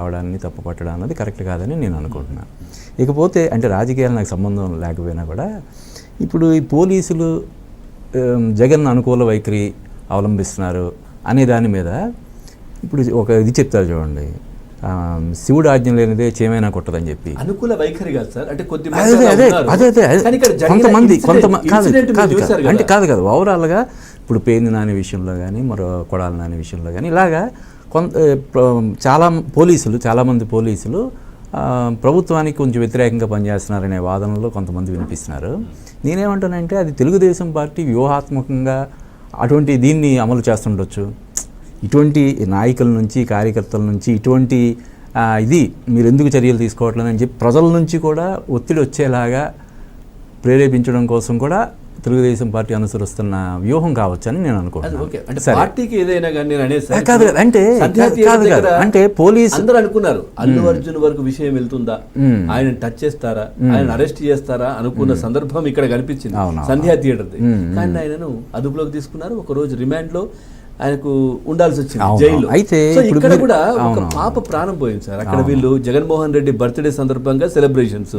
రావడాన్ని తప్పు పట్టడం అన్నది కరెక్ట్ కాదని నేను అనుకుంటున్నాను. ఇకపోతే అంటే రాజకీయాలు నాకు సంబంధం లేకపోయినా కూడా ఇప్పుడు ఈ పోలీసులు జగన్ అనుకూల వైఖరి అవలంబిస్తున్నారు అనే దాని మీద ఇప్పుడు ఒక ఇది చెప్తారు చూడండి, శివుడు ఆజ్ఞ లేనిదే చేమైనా కొట్టదని చెప్పి. అనుకూల వైఖరి కాదు సార్, అంటే అంటే కాదు ఓవరాల్గా ఇప్పుడు పేర్ని నాని విషయంలో కానీ మరో కొడాలి నాని విషయంలో కానీ ఇలాగా చాలామంది పోలీసులు ప్రభుత్వానికి కొంచెం వ్యతిరేకంగా పనిచేస్తున్నారనే వాదనలో కొంతమంది వినిపిస్తున్నారు. నేనేమంటానంటే అది తెలుగుదేశం పార్టీ వ్యూహాత్మకంగా అటువంటి దీన్ని అమలు చేస్తుండొచ్చు. ఇటువంటి నాయకుల నుంచి కార్యకర్తల నుంచి ఇటువంటి ఇది మీరు ఎందుకు చర్యలు తీసుకోవట్లేదని చెప్పి ప్రజల నుంచి కూడా ఒత్తిడి వచ్చేలాగా ప్రేరేపించడం కోసం కూడా తెలుగుదేశం పార్టీ అనుసరిస్తున్న వ్యూహం కావచ్చని నేను అనుకుంటున్నాను. అంటే పోలీసు అందరూ అనుకున్నారు అల్లు అర్జున్ వరకు విషయం వెళ్తుందా, ఆయన టచ్ చేస్తారా, ఆయన అరెస్ట్ చేస్తారా అనుకున్న సందర్భం ఇక్కడ కనిపించింది సంధ్యా థియేటర్. కానీ ఆయనను అదుపులోకి తీసుకున్నారు, ఒక రోజు రిమాండ్ లో ఆయనకు ఉండాల్సి వచ్చింది జైల్లో. అయితే ఇక్కడ కూడా ఒక పాప ప్రాణం పోయింది సార్. అక్కడ వీళ్ళు జగన్మోహన్ రెడ్డి బర్త్డే సందర్భంగా సెలబ్రేషన్స్.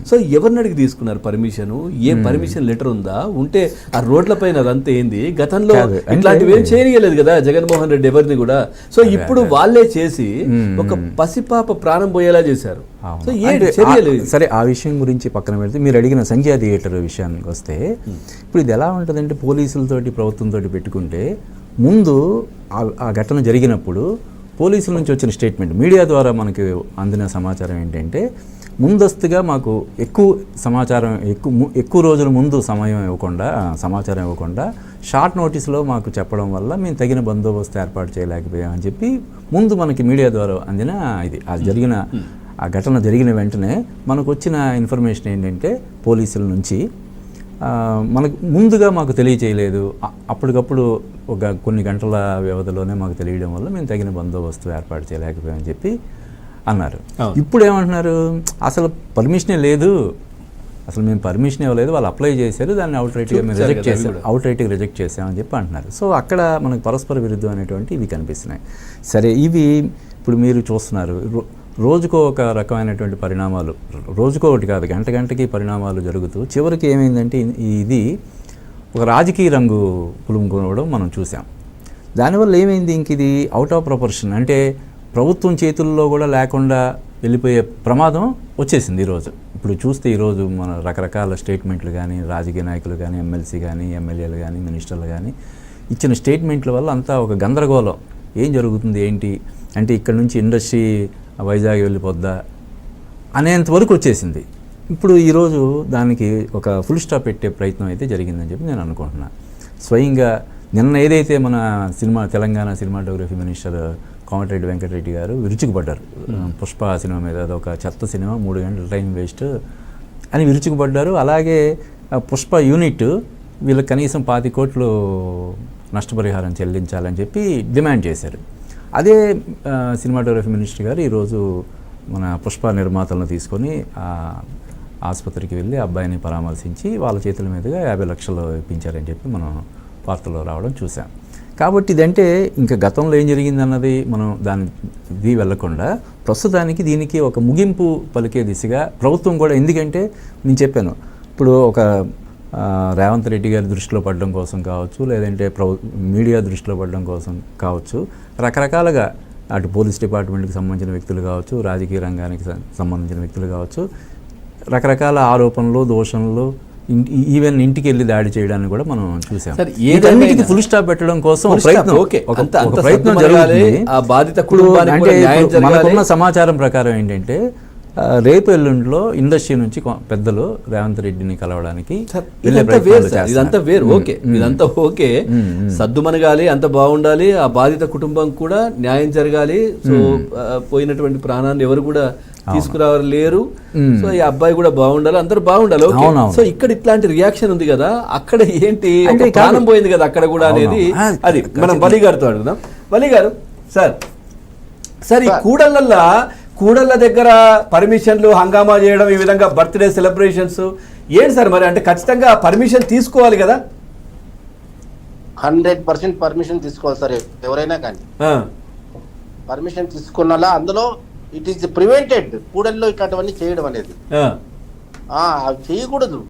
సో ఎవరిని అడిగి తీసుకున్నారు పర్మిషన్? ఏ పర్మిషన్ లెటర్ ఉందా? ఉంటే ఆ రోడ్ల పైన అదంతా ఏంది? గతంలో ఇట్లాంటివి ఏం చేయలేదు కదా జగన్మోహన్ రెడ్డి ఎవరిని కూడా. సో ఇప్పుడు వాళ్ళే చేసి ఒక పసిపాప ప్రాణం పోయేలా చేశారు. సో ఏ చర్యలు? సరే, ఆ విషయం గురించి పక్కన పెడితే మీరు అడిగిన సంధ్యా థియేటర్ విషయానికి వస్తే ఇప్పుడు ఇది ఎలా ఉంటుందంటే పోలీసులతోటి ప్రభుత్వంతో పెట్టుకుంటే ముందు ఆ ఘటన జరిగినప్పుడు పోలీసుల నుంచి వచ్చిన స్టేట్మెంట్ మీడియా ద్వారా మనకి అందిన సమాచారం ఏంటంటే ముందస్తుగా మాకు ఎక్కువ రోజుల ముందు సమాచారం ఇవ్వకుండా షార్ట్ నోటీస్లో మాకు చెప్పడం వల్ల మేము తగిన బందోబస్తు ఏర్పాటు చేయలేకపోయామని చెప్పి ముందు మనకి మీడియా ద్వారా అందిన ఇది. ఆ ఘటన జరిగిన వెంటనే మనకు వచ్చిన ఇన్ఫర్మేషన్ ఏంటంటే పోలీసుల నుంచి మనకు ముందుగా మాకు తెలియచేయలేదు, అప్పటికప్పుడు ఒక కొన్ని గంటల వ్యవధిలోనే మాకు తెలియడం వల్ల మేము తగిన బందోబస్తు ఏర్పాటు చేయలేకపోయామని చెప్పి అన్నారు. ఇప్పుడు ఏమంటున్నారు, అసలు పర్మిషనే లేదు, అసలు మేము పర్మిషన్ ఇవ్వలేదు, వాళ్ళు అప్లై చేశారు, దాన్ని అవుట్రైట్గా మేము రిజెక్ట్ చేసామని చెప్పి అంటున్నారు. సో అక్కడ మనకు పరస్పర విరుద్ధం అనేటువంటి ఇవి కనిపిస్తున్నాయి. సరే, ఇవి ఇప్పుడు మీరు చూస్తున్నారు రోజుకో ఒక రకమైనటువంటి పరిణామాలు, రోజుకో ఒకటి కాదు గంటకి పరిణామాలు జరుగుతూ చివరికి ఏమైందంటే ఇది ఒక రాజకీయ రంగు పులుముకోవడం మనం చూసాం. దానివల్ల ఏమైంది, ఇంక ఇది అవుట్ ఆఫ్ ప్రొపోర్షన్, అంటే ప్రభుత్వం చేతుల్లో కూడా లేకుండా వెళ్ళిపోయే ప్రమాదం వచ్చేసింది ఈరోజు. ఇప్పుడు చూస్తే ఈరోజు మన రకరకాల స్టేట్మెంట్లు కానీ రాజకీయ నాయకులు కానీ ఎమ్మెల్సీ కానీ ఎమ్మెల్యేలు కానీ మినిస్టర్లు కానీ ఇచ్చిన స్టేట్మెంట్ల వల్ల అంతా ఒక గందరగోళం. ఏం జరుగుతుంది ఏంటి అంటే ఇక్కడ నుంచి ఇండస్ట్రీ వైజాగ్ వెళ్ళిపోద్దా అనేంతవరకు వచ్చేసింది. ఇప్పుడు ఈరోజు దానికి ఒక ఫుల్ స్టాప్ పెట్టే ప్రయత్నం అయితే జరిగిందని చెప్పి నేను అనుకుంటున్నాను. స్వయంగా నిన్న ఏదైతే మన తెలంగాణ సినిమాటోగ్రఫీ మినిస్టర్ కోమటిరెడ్డి వెంకటరెడ్డి గారు విరుచుకుపడ్డారు పుష్ప సినిమా మీద, అదొక చెత్త సినిమా, 3 గంటల టైం వేస్ట్ అని విరుచుకుపడ్డారు. అలాగే పుష్ప యూనిట్ వీళ్ళకి కనీసం 20 కోట్లు నష్టపరిహారం చెల్లించాలని చెప్పి డిమాండ్ చేశారు. అదే సినిమాటోగ్రఫీ మినిస్టర్ గారు ఈరోజు మన పుష్ప నిర్మాతలను తీసుకొని ఆసుపత్రికి వెళ్ళి అబ్బాయిని పరామర్శించి వాళ్ళ చేతుల మీదుగా 50 లక్షలు ఇప్పించారని చెప్పి మనం వార్తల్లో రావడం చూసాం. కాబట్టి ఇదంటే ఇంకా గతంలో ఏం జరిగిందన్నది మనం ఇది వెళ్లకుండా ప్రస్తుతానికి దీనికి ఒక ముగింపు పలికే దిశగా ప్రభుత్వం కూడా, ఎందుకంటే నేను చెప్పాను ఇప్పుడు ఒక రేవంత్ రెడ్డి గారి దృష్టిలో పడడం కోసం కావచ్చు, లేదంటే మీడియా దృష్టిలో పడడం కోసం కావచ్చు, రకరకాలుగా అటు పోలీస్ డిపార్ట్మెంట్కి సంబంధించిన వ్యక్తులు కావచ్చు, రాజకీయ రంగానికి సంబంధించిన వ్యక్తులు కావచ్చు, రకరకాల ఆరోపణలు దోషణలు ఈవెన్ ఇంటికి వెళ్ళి దాడి చేయడాన్ని కూడా మనం చూసాం. వీటన్నిటికీ ఫుల్ స్టాప్ పెట్టడం కోసం ప్రయత్నం జరుగుతుంది. అంటే మనకున్న సమాచారం ప్రకారం ఏంటంటే రేపు ఎల్లుండిలో ఇండస్ట్రీ నుంచి పెద్దలు రేవంత్ రెడ్డిని కలవడానికి ఇదంతా వేరు. ఓకే, ఇదంతా ఓకే, సద్దుమనగాలి, అంత బాగుండాలి, ఆ బాధిత కుటుంబం కూడా న్యాయం జరగాలి. సో పోయినటువంటి ప్రాణాన్ని ఎవరు కూడా తీసుకురాలేరు. సో ఈ అబ్బాయి కూడా బాగుండాలి, అందరూ బాగుండాలి. సో ఇక్కడ ఇట్లాంటి రియాక్షన్ ఉంది కదా, అక్కడ ఏంటి ప్రాణం పోయింది కదా అక్కడ కూడా అనేది, అది మనం వలి గారితో అడుగుదాం. వలి గారు, సార్ ఈ కూడళ్ళ దగ్గర పర్మిషన్లు హంగామా చేయడం, ఈ విధంగా బర్త్డే సెలబ్రేషన్స్ ఏంటి సార్? మరి అంటే ఖచ్చితంగా పర్మిషన్ తీసుకోవాలి కదా? 100% పర్మిషన్ తీసుకోవాలి సార్, ఎవరైనా కానీ పర్మిషన్ తీసుకున్నలా అందులో ఇట్ ఈస్ ప్రివెంటెడ్. కూడలిలో ఇట్లాంటివన్నీ చేయడం అనేది ఆ. అవి చేయకూడదు.